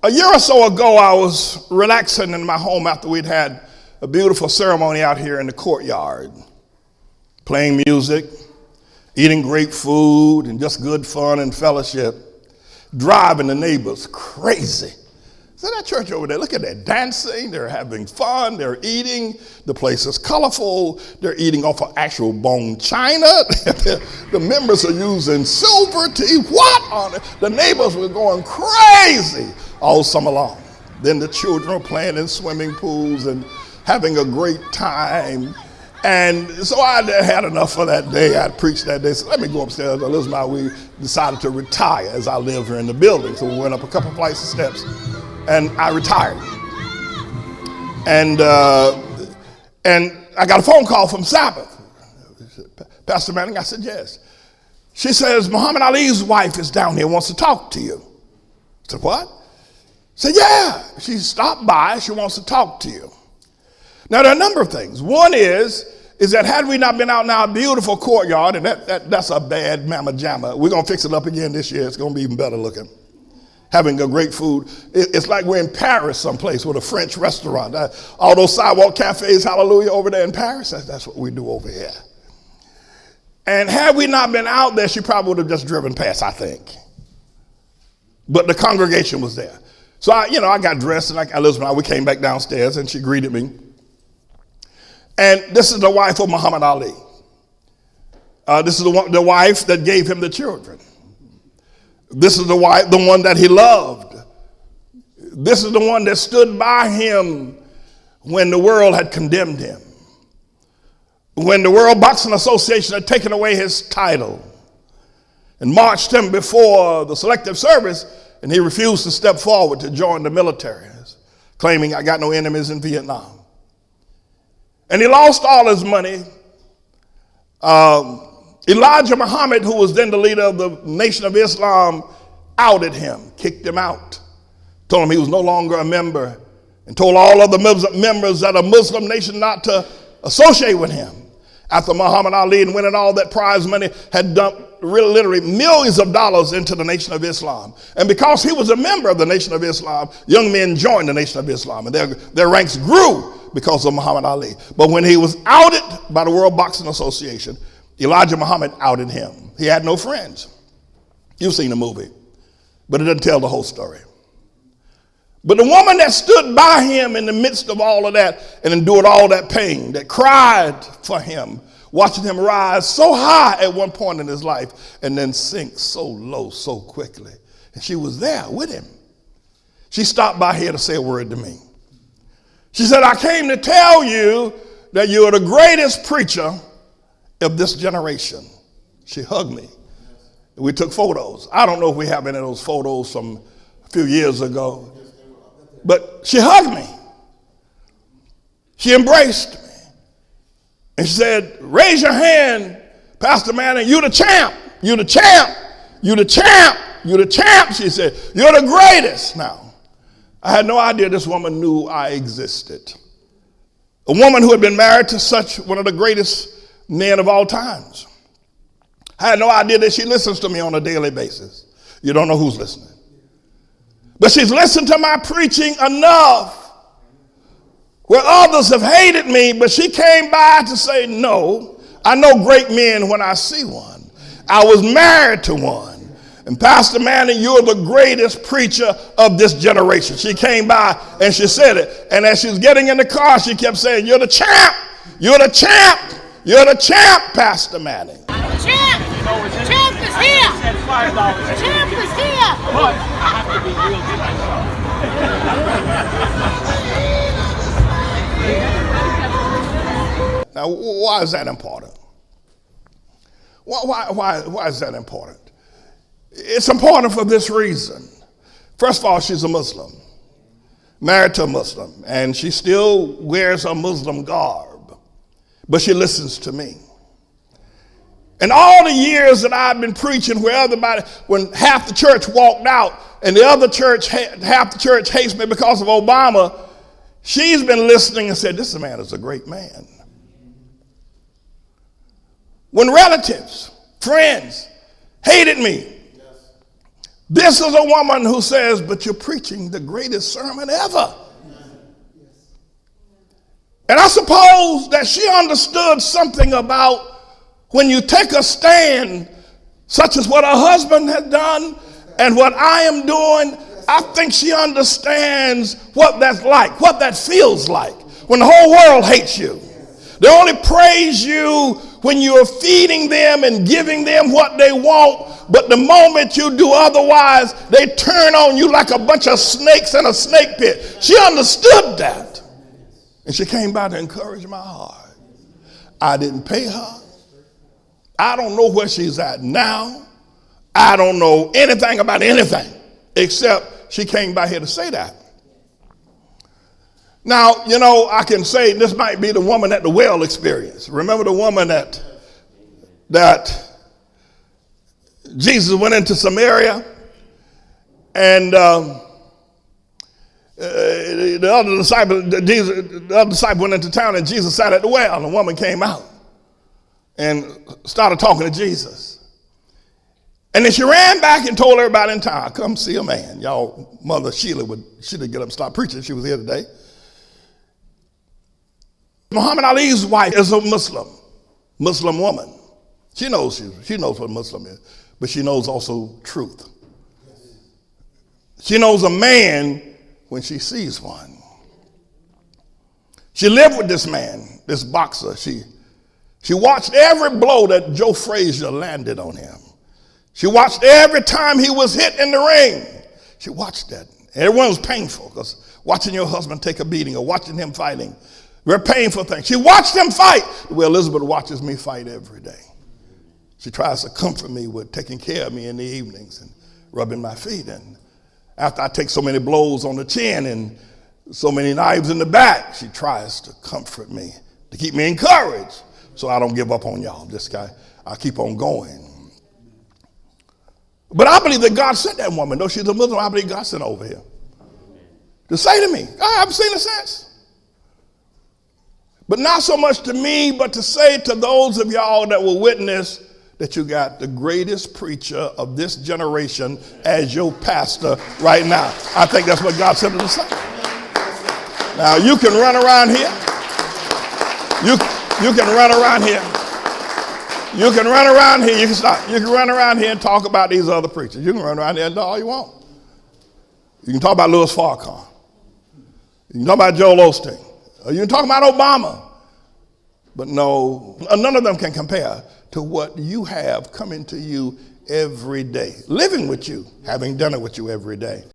A year or so ago, I was relaxing in my home after we'd had a beautiful ceremony out here in the courtyard, playing music, eating great food, and just good fun and fellowship, driving the neighbors crazy. So that church over there, look at that, dancing, they're having fun, they're eating, the place is colorful, they're eating off of actual bone china, the members are using silver to eat what on it? The neighbors were going crazy all summer long. Then the children were playing in swimming pools and having a great time. And so I had enough for that day. I preached that day. So let me go upstairs. Elizabeth and I, we decided to retire as I live here in the building. So we went up a couple flights of steps and I retired. And I got a phone call from Sabbath. Pastor Manning, I said, yes. She says, Muhammad Ali's wife is down here, wants to talk to you. I said, what? I said, yeah, she stopped by, she wants to talk to you. Now, there are a number of things. One is that had we not been out in our beautiful courtyard, and that's a bad mamma jamma, we're going to fix it up again this year. It's going to be even better looking. Having a great food. It's like we're in Paris someplace with a French restaurant. All those sidewalk cafes, hallelujah, over there in Paris, that's what we do over here. And had we not been out there, she probably would have just driven past, I think. But the congregation was there. So I got dressed and Elizabeth and I, we came back downstairs and she greeted me. And this is the wife of Muhammad Ali. This is the wife that gave him the children. This is the one that he loved. This is the one that stood by him when the world had condemned him. When the World Boxing Association had taken away his title and marched him before the selective service, and he refused to step forward to join the military, claiming I got no enemies in Vietnam. And he lost all his money. Elijah Muhammad, who was then the leader of the Nation of Islam, outed him, kicked him out, told him he was no longer a member, and told all other members of the Muslim nation not to associate with him. After Muhammad Ali and winning all that prize money had dumped literally millions of dollars into the Nation of Islam. And because he was a member of the Nation of Islam, young men joined the Nation of Islam, and their ranks grew because of Muhammad Ali. But when he was outed by the World Boxing Association, Elijah Muhammad outed him. He had no friends. You've seen the movie, but it doesn't tell the whole story. But the woman that stood by him in the midst of all of that and endured all that pain, that cried for him, watching him rise so high at one point in his life and then sink so low so quickly. And she was there with him. She stopped by here to say a word to me. She said, I came to tell you that you're the greatest preacher of this generation. She hugged me. We took photos. I don't know if we have any of those photos from a few years ago. But she hugged me. She embraced me. And she said, raise your hand, Pastor Manning, you the champ, you the champ, you the champ, you the champ. She said, you're the greatest. Now, I had no idea this woman knew I existed. A woman who had been married to such one of the greatest men of all times. I had no idea that she listens to me on a daily basis. You don't know who's listening. But she's listened to my preaching enough where others have hated me, but she came by to say, no, I know great men when I see one. I was married to one. And Pastor Manning, you're the greatest preacher of this generation. She came by and she said it. And as she was getting in the car, she kept saying, you're the champ, you're the champ, you're the champ, Pastor Manning. Champ! Champ is here! Champ is here! But I have to be real good. Now, why is that important? Why is that important? It's important for this reason. First of all, she's a Muslim, married to a Muslim, and she still wears her Muslim garb, but she listens to me. And all the years that I've been preaching when half the church walked out and the other church, half the church hates me because of Obama, she's been listening and said, this man is a great man. When relatives, friends hated me This is a woman who says, but you're preaching the greatest sermon ever. And I suppose that she understood something about when you take a stand, such as what her husband had done and what I am doing. I think she understands what that's like, what that feels like when the whole world hates you. They only praise you when you're feeding them and giving them what they want, but the moment you do otherwise, they turn on you like a bunch of snakes in a snake pit. She understood that, and she came by to encourage my heart. I didn't pay her. I don't know where she's at now. I don't know anything about anything, except she came by here to say that. Now, you know, I can say this might be the woman at the well experience. Remember the woman that Jesus went into Samaria, and the other disciple went into town, and Jesus sat at the well, and the woman came out and started talking to Jesus. And then she ran back and told everybody in town, come see a man. Y'all, Mother Sheila didn't get up and start preaching. She was here today. Muhammad Ali's wife is a Muslim woman. She knows what Muslim is, but she knows also truth. She knows a man when she sees one. She lived with this man, this boxer. She watched every blow that Joe Frazier landed on him. She watched every time he was hit in the ring. She watched that. Everyone was painful, because watching your husband take a beating or watching him fighting, very painful thing. She watched him fight the way Elizabeth watches me fight every day. She tries to comfort me with taking care of me in the evenings and rubbing my feet. And after I take so many blows on the chin and so many knives in the back, she tries to comfort me, to keep me encouraged so I don't give up on y'all. This guy, I keep on going. But I believe that God sent that woman. Though she's a Muslim, I believe God sent her over here to say to me, I haven't seen her since. But not so much to me, but to say to those of y'all that will witness that you got the greatest preacher of this generation as your pastor right now. I think that's what God said to the son. Now you can run around here. You can run around here. You can run around here. You can stop. You can run around here and talk about these other preachers. You can run around here and do all you want. You can talk about Louis Farrakhan. You can talk about Joel Osteen. Or you can talk about Obama. But no, none of them can compare to what you have coming to you every day, living with you, having done it with you every day.